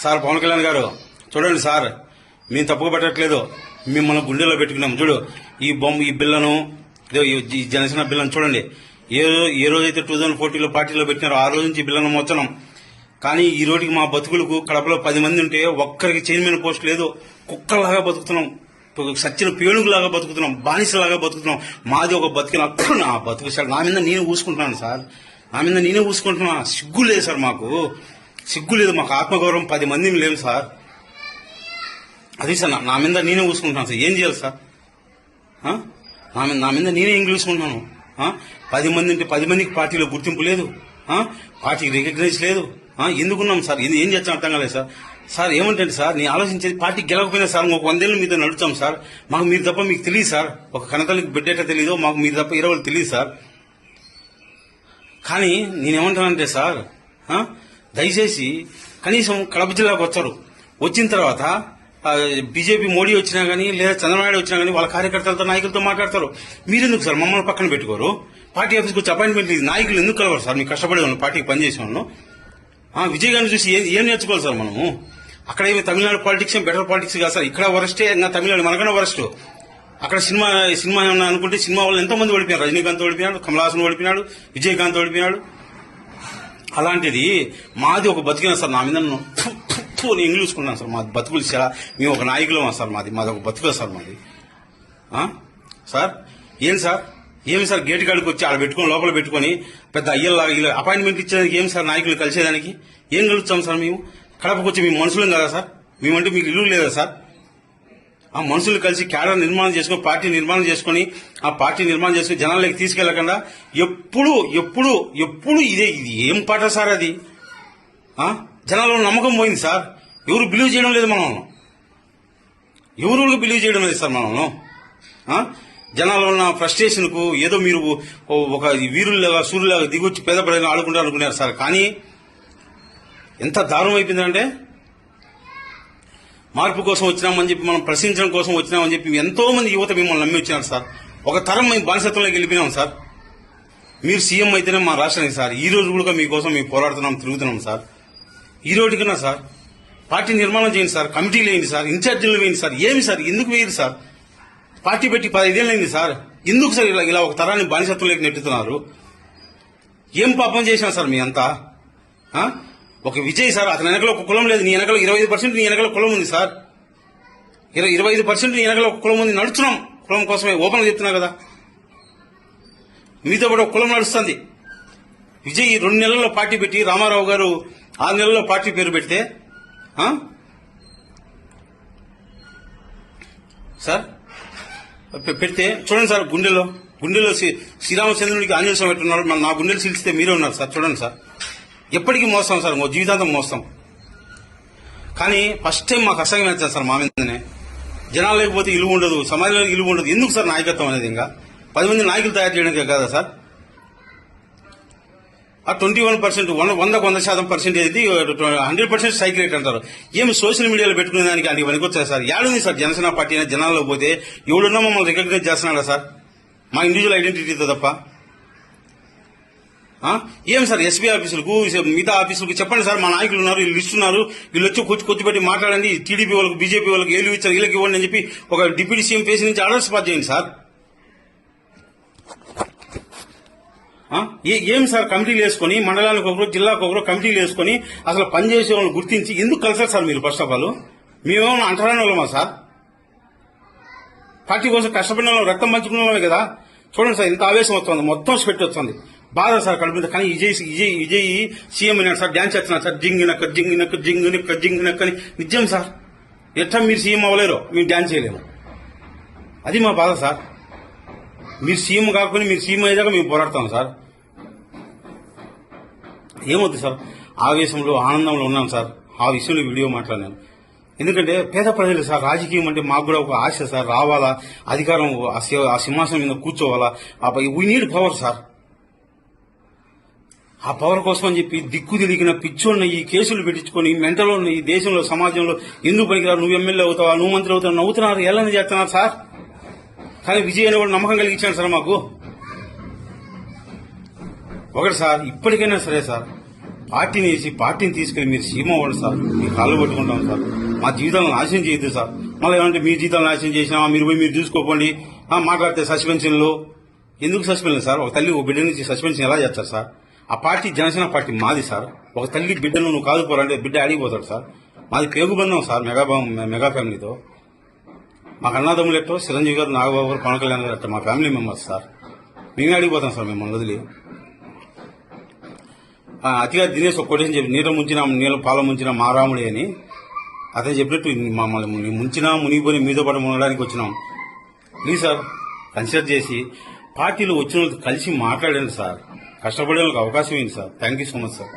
Sir Pawan Kalyan గారు చూడండి sir, మేము తప్పుగా పెట్టట్లేదు, మిమ్మల్ని గుండెలో పెట్టుకున్నాం. చూడు ఈ బిల్లను, ఈ జనసేన బిల్లను చూడండి. ఏ రోజైతే 2014లో పార్టీలో పెట్టినారో ఆ రోజు నుంచి బిల్లను మోస్తున్నాం. కానీ ఈ రోజుకి మా బతుకులకు కడపలో 10 మంది ఉంటే ఒక్కరికి చైర్మన్ పోస్ట్ లేదు. కుక్కలాగా బతుకుతున్నాం, సచ్చిన పేణుగులాగా బతుకుతున్నాం, బానిసలాగా బతుకుతున్నాం. మాది ఒక బతికిన నా బతుకు సార్. నా మీద నేనే ఊసుకుంటున్నాను సార్, నా మీద నేనే ఊసుకుంటున్నా. సిగ్గు లేదు సార్, మాకు సిగ్గు లేదు, మాకు ఆత్మగౌరవం 10 మంది లేవు సార్. అది సార్ నా మీద నేనే ఊసుకుంటున్నాను సార్. ఏం చేయాలి సార్? నా మీద నేనే ఏం చూసుకుంటున్నాను. 10 మంది ఉంటే 10 మందికి పార్టీలో గుర్తింపు లేదు, పార్టీకి రికగ్నైజ్ లేదు. ఎందుకున్నాం సార్? ఏం చేస్తాం అర్థం కాలేదు సార్. సార్ ఏమంటే సార్, నేను ఆలోచించేది పార్టీ గెలకపోయినా సార్ ఒక 100 ఏళ్ళు మీతో నడుచాం సార్. మాకు మీరు తప్ప మీకు తెలియదు సార్. ఒక కనతలకి బిడ్డేట తెలియదు, మాకు మీరు తప్ప 20 తెలియదు సార్. కానీ నేనేమంటానంటే సార్, దయచేసి కనీసం కడప జిల్లాకు వచ్చారు, వచ్చిన తర్వాత బీజేపీ మోడీ వచ్చినా గానీ లేదా చంద్రబాబు వచ్చినా గానీ వాళ్ళ కార్యకర్తలతో నాయకులతో మాట్లాడతారు. మీరెందుకు సార్ మమ్మల్ని పక్కన పెట్టుకోరు? పార్టీ ఆఫీస్కి వచ్చి అపాయింట్మెంట్ నాయకులు ఎందుకు కలవరు సార్? మీకు కష్టపడే వాళ్ళు, పార్టీకి పనిచేసే వాళ్ళు. విజయ్ గారిని చూసి ఏం నేర్చుకోవాలి సార్ మనము? అక్కడ ఏమి తమిళనాడు పాలిటిక్స్ బెటర్ పాలిటిక్స్ కాదు సార్. ఇక్కడ వరస్టే, ఇంకా తమిళనాడు మనకన్నా వరస్ట్. అక్కడ సినిమా ఏమన్నా అనుకుంటే సినిమా వాళ్ళు ఎంతో మంది ఓడిపోయారు. రజనీకాంత్ ఓడిపోయాడు, కమల్ హాసన్ ఓడిపోయాడు, విజయకాంత్ ఓడిపోయాడు. అలాంటిది మాది ఒక బతికిన సార్. నా మీద నేను చూసుకున్నాను సార్. మాది బతుకులు సార్, మేము ఒక నాయకులమా సార్? మాది ఒక బతుకులు సార్ మాది. సార్ ఏమి సార్ గేటు కాడికి వచ్చి ఆడ పెట్టుకుని లోపల పెట్టుకుని పెద్ద అయ్యల్లాగా అపాయింట్మెంట్ ఇచ్చేదానికి ఏమి సార్? నాయకులు కలిసేదానికి ఏం కలుగుతాం సార్? మేము కడపకు వచ్చి మేము మనుషులం కదా సార్? మేమంటే మీకు ఇల్లు లేదా సార్? ఆ మనుషులు కలిసి క్యాడర్ నిర్మాణం చేసుకుని పార్టీ నిర్మాణం చేసుకుని ఆ పార్టీ నిర్మాణం చేసుకుని జనాలకి తీసుకెళ్లకుండా ఎప్పుడు ఇది ఏం పాట సార్? అది జనాల్లో నమ్మకం పోయింది సార్. ఎవరు బిలీవ్ చేయడం లేదు మనల్ని, ఎవరు బిలీవ్ చేయడం లేదు సార్ మనల్ని. జనాల్లో ఉన్న ఫ్రస్ట్రేషన్ కు ఏదో మీరు ఒక వీరుల్లాగా సూర్యులాగా దిగొచ్చి పేద ప్రజలను ఆడుకుంటారు అనుకున్నారు సార్. కానీ ఎంత దారుణం అయిపోయిందంటే, మార్పు కోసం వచ్చినామని చెప్పి, మనం ప్రశ్నించడం కోసం వచ్చినామని చెప్పి ఎంతో మంది యువత మిమ్మల్ని నమ్మి వచ్చినారు సార్. ఒక తరం మేము బానిసత్వంలోకి వెళ్ళిపోయినాం సార్. మీరు సీఎం అయితేనే మా రాష్ట్రానికి సార్. ఈ రోజు కూడా మీకోసం మేము పోరాడుతున్నాం, తిరుగుతున్నాం సార్. ఈ రోజుకన్నా సార్ పార్టీ నిర్మాణం చేయండి సార్, కమిటీలు వేయండి సార్, ఇన్ఛార్జీలు వేయండి సార్. ఏమి సార్, ఎందుకు వేయరు సార్? పార్టీ పెట్టి 15 ఏళ్ళు అయింది సార్. ఎందుకు సార్ ఇలా ఒక తరాన్ని బానిసత్వంలోకి నెట్టుతున్నారు? ఏం పాపం చేశాం సార్ మీ అంతా? ఒక విజయ్ సార్, అతని వెనకలో ఒక కులం లేదు, నీ వెనకలో 25% నీ వెనకలో కులం ఉంది సార్. 25% నీ వెనకలో ఒక కులం ఉంది. నడుచున్నాం కులం కోసమే, ఓపెన్ చెప్తున్నా కదా. మీతో పాటు ఒక కులం నడుస్తుంది. విజయ్ 2 నెలల్లో పార్టీ పెట్టి, రామారావు గారు 6 నెలల్లో పార్టీ పేరు పెడితే సార్ పెడితే చూడండి సార్, గుండెలో శ్రీరామచంద్రుడికి ఆంజనేయ స్వామి పెట్టున్నాడు. నా గుండెలు చీల్చితే మీరే ఉన్నారు సార్. చూడండి సార్, ఎప్పటికీ మోస్తాం సార్, జీవితాంతం మోస్తాం. కానీ ఫస్ట్ టైం మాకు అసహ్యం వేస్తారు సార్ మా మీదనే. జనాలు లేకపోతే ఇలువ ఉండదు, సమాజంలో ఇలువ ఉండదు. ఎందుకు సార్ నాయకత్వం అనేది? ఇంకా 10 మంది నాయకులు తయారు చేయడానికి కదా సార్. ఆ 21%, 100% ఇది 100% స్ట్రైక్ రేట్ అంటారు. ఏమి సోషల్ మీడియాలో పెట్టుకునే దానికి అది పనికొచ్చారు సార్? ఏడుంది సార్ జనసేన పార్టీ అయినా జనాల్లో పోతే ఎవడున్నా మమ్మల్ని రికగ్నైజ్ చేస్తున్నాడా సార్? మా ఇండివిజువల్ ఐడెంటిటీతో తప్ప. ఏం సార్ ఎస్పీ ఆఫీసులకు, మిగతా ఆఫీసులకు చెప్పండి సార్, మా నాయకులు ఉన్నారు, వీళ్ళు ఇస్తున్నారు, వీళ్ళు వచ్చి కొచ్చి పెట్టి మాట్లాడండి, టీడీపీ వాళ్ళకి బీజేపీ వాళ్ళకి ఏళ్ళు ఇచ్చారు, వీళ్ళకి ఇవ్వండి అని చెప్పి ఒక డిప్యూటీ సీఎం ఫేస్ నుంచి ఆర్డర్స్ పాస్ చేయండి సార్. ఏం సార్ కమిటీలు వేసుకుని, మండలానికి ఒకరు జిల్లాకు ఒకరు కమిటీలు వేసుకుని అసలు పనిచేసే వాళ్ళని గుర్తించి ఎందుకు కలిసారు సార్ మీరు? ఫస్ట్ ఆఫ్ ఆల్ మేమేమన్నా అంటరాని వాళ్ళమా సార్? పార్టీ కోసం కష్టపడిన వాళ్ళు, రక్తం పంచుకున్న వాళ్ళమే కదా. చూడండి సార్, ఇంత ఆవేశం వస్తుంది, మొత్తం స్పెట్ వస్తుంది, బాధ సార్ కడుపు. కానీ విజయ్ సీఎం అయినాడు సార్, డ్యాన్స్ చేస్తున్నాడు సార్, జింగినక్క అని. నిజం సార్, ఎట్లా మీరు సీఎం అవ్వలేరు, మీరు డ్యాన్స్ చేయలేము. అది మా బాధ సార్. మీరు సీఎం కాకపోతే మీరు సీఎం అయ్యేదాకా మేము పోరాడతాం సార్. ఏమవుతుంది సార్, ఆవేశంలో ఆనందంలో ఉన్నాం సార్. ఆ విషయంలో వీడియో మాట్లాడినాను. ఎందుకంటే పేద ప్రజలు సార్, రాజకీయం అంటే మాకు కూడా ఒక ఆశ సార్. రావాలా, అధికారం, ఆ సింహాసనం మీద కూర్చోవాలా. We need power sir. ఆ పవర్ కోసం అని చెప్పి దిక్కు తిరిగిన పిచ్చోళ్ళని ఈ కేసులు పెట్టించుకొని మెంటలో ఈ దేశంలో సమాజంలో ఎందుకు పనికిరారు, నువ్వు ఎమ్మెల్యే అవుతావా, నువ్వు మంత్రి అవుతావు, నవ్వుతున్నారు, ఎలా చేస్తున్నారు సార్. కానీ విజయ్ అని కూడా నమ్మకం కలిగించాడు సార్ మాకు. ఒకటి సార్, ఇప్పటికైనా సరే సార్, పార్టీని వేసి పార్టీని తీసుకెళ్లి మీరు సీమ అవ్వండి సార్. మీ కాళ్ళు పట్టుకుంటాం సార్. మా జీవితాలను నాశనం చేయొద్దు సార్. మళ్ళీ ఏమంటే మీ జీవితాలు నాశనం చేసినా మీరు పోయి మీరు చూసుకోకండి మాట్లాడితే సస్పెన్షన్లు ఎందుకు సస్పెన్షన్ సార్? ఒక తల్లి ఒక బిడ్డ నుంచి సస్పెన్షన్ ఎలా చేస్తారు సార్? ఆ పార్టీ జనసేన పార్టీ మాది సార్. ఒక తల్లి బిడ్డను నువ్వు కాదుకోవాలంటే బిడ్డ అడిగిపోతాడు సార్. మాది పేగుబంధం సార్ మెగా ఫ్యామిలీతో. మాకు అన్నదమ్ములు ఎట్టో చిరంజీవి గారు, నాగబాబు గారు, పవన్ కళ్యాణ్ గారు ఎట్టో మా ఫ్యామిలీ మెంబర్స్ సార్. మేమే అడిగిపోతాం సార్ మిమ్మల్ని వదిలి. అతిగా దినేష్ ఒక కొటేషన్ చెప్పి నీళ్ళ పాల ముంచిన మారాముడి అని అతను చెప్పినట్టు మమ్మల్ని ముంచినా మునిగిపోయి మీతో పాటు మునగడానికి వచ్చినాం. ప్లీజ్ సార్ కన్సిడర్ చేసి పార్టీలో వచ్చిన వాళ్ళతో కలిసి మాట్లాడండి సార్. కష్టపడే వాళ్ళకి అవకాశం ఏంటి sir? Thank you so much sir.